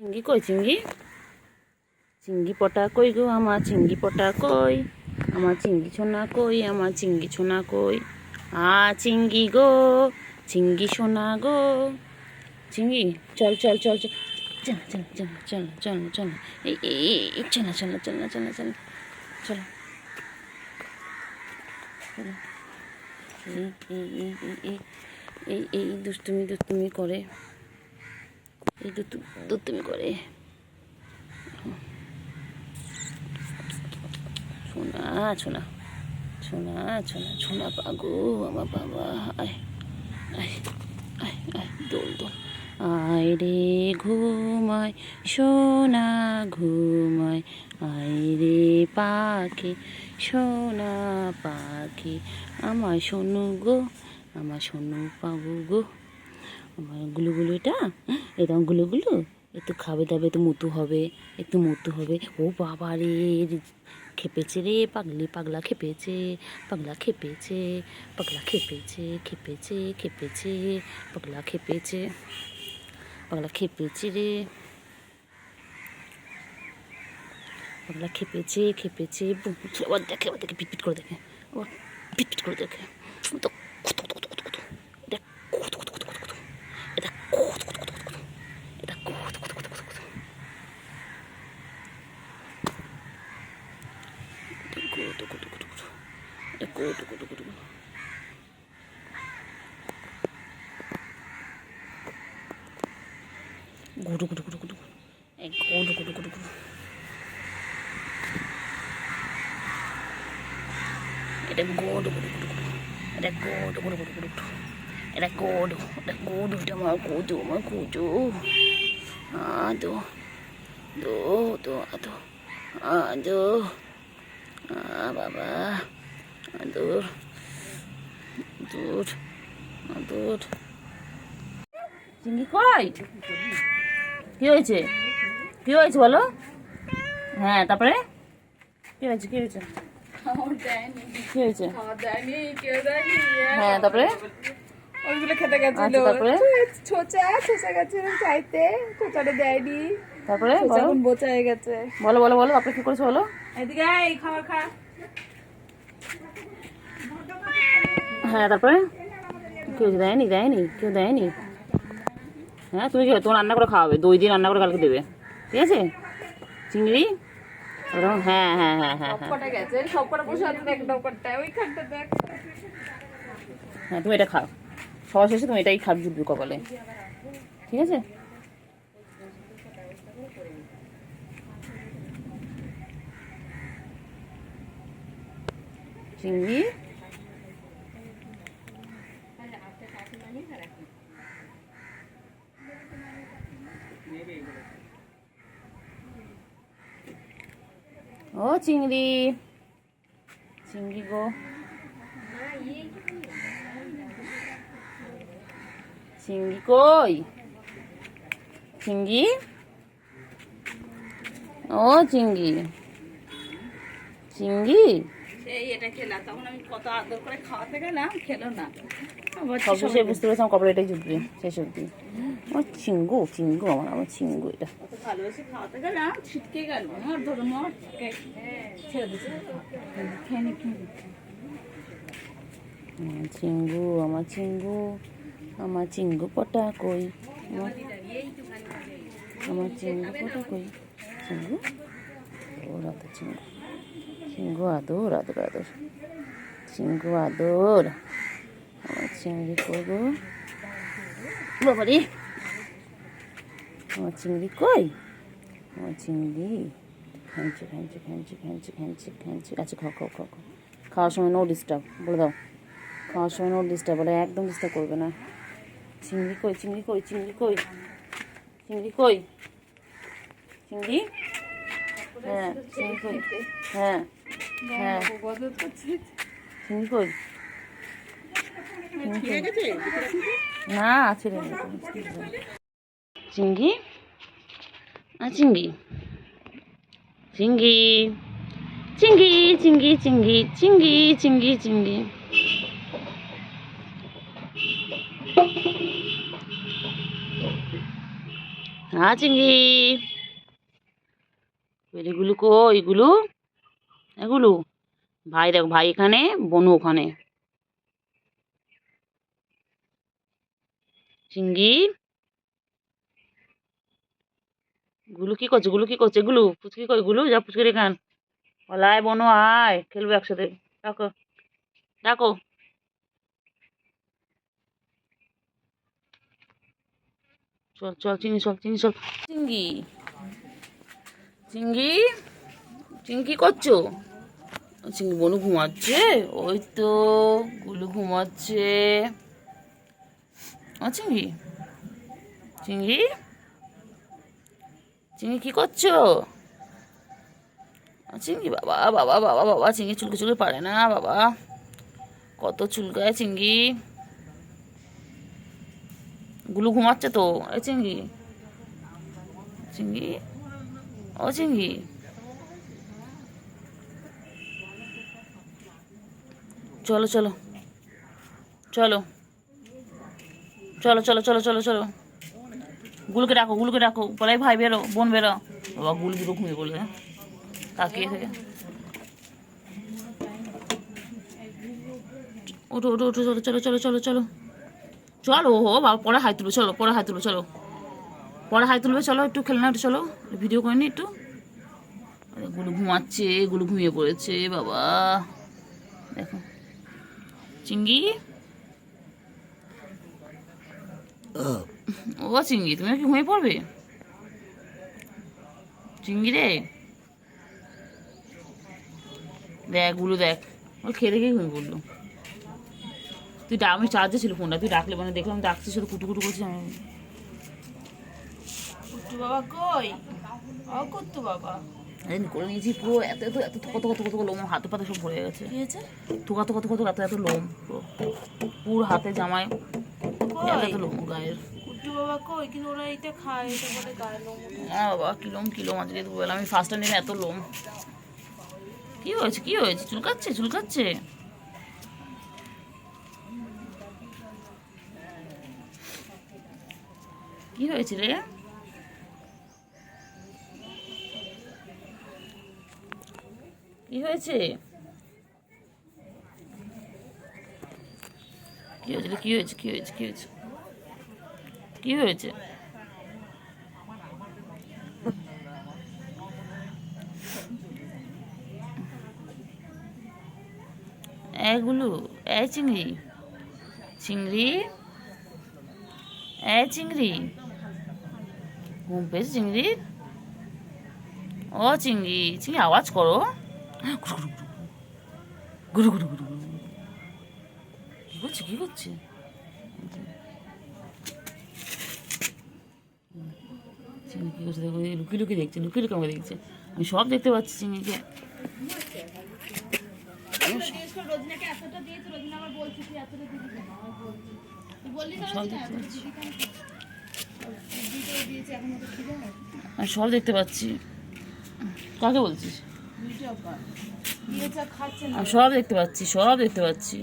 চিংড়ি কই চিংড়ি? চিংড়ি পটা কই গো আমার চিংড়ি পটা কই? আমার চিংড়ি ছোনা কই? আমার চিংড়ি ছোনা কই? চিংড়ি গো চিংড়ি সোনা গো। চিংড়ি চল চল চল চল চল চল চল চল চল চল এই চল চল চল চল চল চলো এই দুষ্টুমি দুষ্টুমি করে, এই দুষ্টুমি করে। সোনা সোনা সোনা সোনা সোনা পাগো আমার বাবা। আয় আয় আয় আয় দোল দোল। আয় রে ঘুমায় সোনা ঘুমায়, আয় রে পাখি সোনা পাখি, আমার সোনু গো আমার সোনু পাবু গো। আমার গুলুগুলু এটা গুলুগুলু একটু খাবে দাবে, একটু মুতু হবে, একটু মুতু হবে। ও বাবা রে খেপেছে রে, পাগলা খেপেছে, পাগলা খেপেছে, পাগলা খেপেছে, খেপেছে খেপেছে, পাগলা খেপেছে, পাগলা খেপেছে রে, পাগলা খেপেছে খেপেছে। আবার দেখে পিটপিট করে দেখে, আবার পিটপিট করে দেখে। তো গুডু গুডু গুডু গুডু গুডু গুডু গুডু গুডু। এটা গুডু গুডু গুডু গুডু, এটা গুডু গুডু গুডু গুডু, এটা গুডু, এটা গুডু, এটা আমার গুডু, আমার গুডু। আদো দো দো আদো আদো বাবা আদর দূর আদর। চিংড়ি কই? কি হয়েছে? কি হয়েছে বলো? হ্যাঁ তারপরে কি হয়েছে? কি হয়েছে? কি হয়েছে? হ্যাঁ তারপরে ওইগুলো খেতে গেছিল, তারপরে ছোচা গেছে চাইতে, ছোচাটা দেয়নি, তারপরে এখন বোচা হয়ে গেছে। বলো বলো বলো আপনি কি করেছো বলো? এদিকে এই খাবার খা। হ্যাঁ তারপরে কেউ দেয়নি? দেয়নি কেউ দেয়নি? হ্যাঁ তুমি কি তোমার রান্না করে খাওয়াবে, 2 দিন রান্না করে কালকে দেবে, ঠিক আছে? চিংড়ি হ্যাঁ হ্যাঁ হ্যাঁ হ্যাঁ সবকটা গেছে, সবকটা বসে আছে দেখ, ডকরটা ওইখানটা দেখ। হ্যাঁ তুমি এটা খাও, সবার শেষে তুমি এটাই খাবি জুটবি কপালে, ঠিক আছে? চিংড়ি ও চিংড়ি, চিংড়ি গো চিংড়ি কই? চিংড়ি ও চিংড়ি, চিংড়ি সেই এটা খেলা, তখন আমি কত আদর করে খাওয়াতে গেলাম, খেলো না। সব শেষে বুঝতে পেরেছিলাম কপালে এটাই জুটবে শেষ অব্দি। আমার চিঙ্গু চিঙ্গু আমার আমার চিঙ্গু এটা কত ভালোবেসে খাওয়াতে গেলাম, ছিটকে গেল আমার, ধরো মর ছেড়ে দিচ্ছে, খেয়ে নি খেয়ে নি। চিঙ্গু আমার চিঙ্গু, আমার চিঙ্গু পটা কই? আমার চিঙ্গু পটা কই? চিঙ্গু ওর আদর, চিঙ্গু চিঙ্গু আদর আদর আদর, চিঙ্গু আদর। আমার চিংড়ি করবো বাবারে, আমার চিংড়ি কই? আমার চিংড়ি খাইছে খাইছে খাইছে খাইছে খাইছে খাইছে। আচ্ছা খাও খাও খাও খাও, খাওয়ার সময় নো ডিস্টার্ব বলে দাও, খাওয়ার সময় নো ডিস্টার্ব বলে, একদম ডিস্টার্ব করবে না। চিংড়ি কই? চিংড়ি কই? চিংড়ি কই? চিংড়ি কই? চিংড়ি হ্যাঁ চিংড়ি কই? হ্যাঁ হ্যাঁ চিংড়ি কই? না আছে রে চিংড়ি, চিংড়ি চিংড়ি চিংড়ি চিংড়ি চিংড়ি চিংড়ি চিংড়ি চিংড়ি। চিংড়ি এগুলো কো এগুলো এগুলো ভাই দেখো, ভাই এখানে, বনু ওখানে। চিংড়ি গুলো কি করছে, গুলো কি করছে, এগুলো ফুচকি কই, গুলো যা ফুচকি রে খান। আয় বনু আয়, খেলবো একসাথে। ডাকো ডাকো। চল চল চিংড়ি, চল চিংড়ি, চল চিংড়ি। চিংড়ি চিংড়ি কি করছো? চিংড়ি বনু ঘুমাচ্ছে, ওই তো গুলু ঘুমাচ্ছে। চিংড়ি চিংড়ি চিংড়ি কি করছো? চিংড়ি বাবা বাবা বাবা বাবা, চিংড়ি চুলকে চুলকে পারে না বাবা, কত চুলকায় চিংড়ি। গুলু ঘুমাচ্ছে তো। এই চিংড়ি চিংড়ি, ও চিংড়ি চলো চলো চলো চলো চলো চলো চলো চলো। গুলুকে ডাকো, গুলুকে ডাকো, বলাই ভাই বেরো, বোন বেরো। বাবা গুলু দুটো ঘুমিয়ে পড়লে তাকিয়ে থেকে। ওঠো ওঠো ওঠো, চলো চলো চলো চলো চলো চলো। ও বাবা পরে হাই তুলবে, চলো পরে হাই তুলবে, চলো পরে হাই তুলবে, চলো একটু খেলে না, একটু চলো ভিডিও করে নি একটু। গুলু ঘুমাচ্ছে, গুলু ঘুমিয়ে পড়েছে বাবা। দেখো চিংড়ি, ও চিংড়ি তুমি কি ঘুমিয়ে পড়বে? চিংড়ি রে দেখ, গুলো দেখ, ও খেয়ে দেখেই ঘুমিয়ে পড়লো। তুই আমি চার্জে ছিল ফোনটা, তুই ডাকলে মানে দেখলাম ডাকছিস, শুধু কুটু কুটু করছিস। আমি কুট্টু বাবা কই? ও কুট্টু বাবা করে নিয়েছি পুরো, এত এত এত কত কত কত লোম, হাতে পাতে সব ভরে গেছে। কি হয়েছে? থোকা তো কত কত এত এত লোম, পুরো হাতে জামায় এত এত লোম গায়ের। কুট্টু বাবা কই? কিন্তু ওরা এটা খায়, এটা বলে গায়ের লোম। হ্যাঁ বাবা কিলোম কিলোম, আজকে দুবেলা আমি ফার্স্ট টাইম এত লোম। কি হয়েছে, কি হয়েছে? চুলকাচ্ছে চুলকাচ্ছে। কি হয়েছে রে? কি হয়েছে? কি হয়েছে রে? কি হয়েছে, কি হয়েছে, কি হয়েছে, কি হয়েছে? এগুলো এই চিংড়ি, চিংড়ি এই চিংড়ি, ঘুম পেয়েছে চিংড়ি? ও চিংড়ি, চিংড়ি আওয়াজ করো, গুরু গুরু গুরু গুরু। কি করছে, কি করছে? চিংড়ি কি করছে দেখো, লুকিয়ে লুকিয়ে দেখছে, লুকিয়ে লুকিয়ে আমাকে দেখছে। আমি সব দেখতে পাচ্ছি চিংড়িকে। আমি সব দেখতে পাচ্ছি। কাকে বলছিস? আমি সব দেখতে পাচ্ছি, সব দেখতে পাচ্ছি।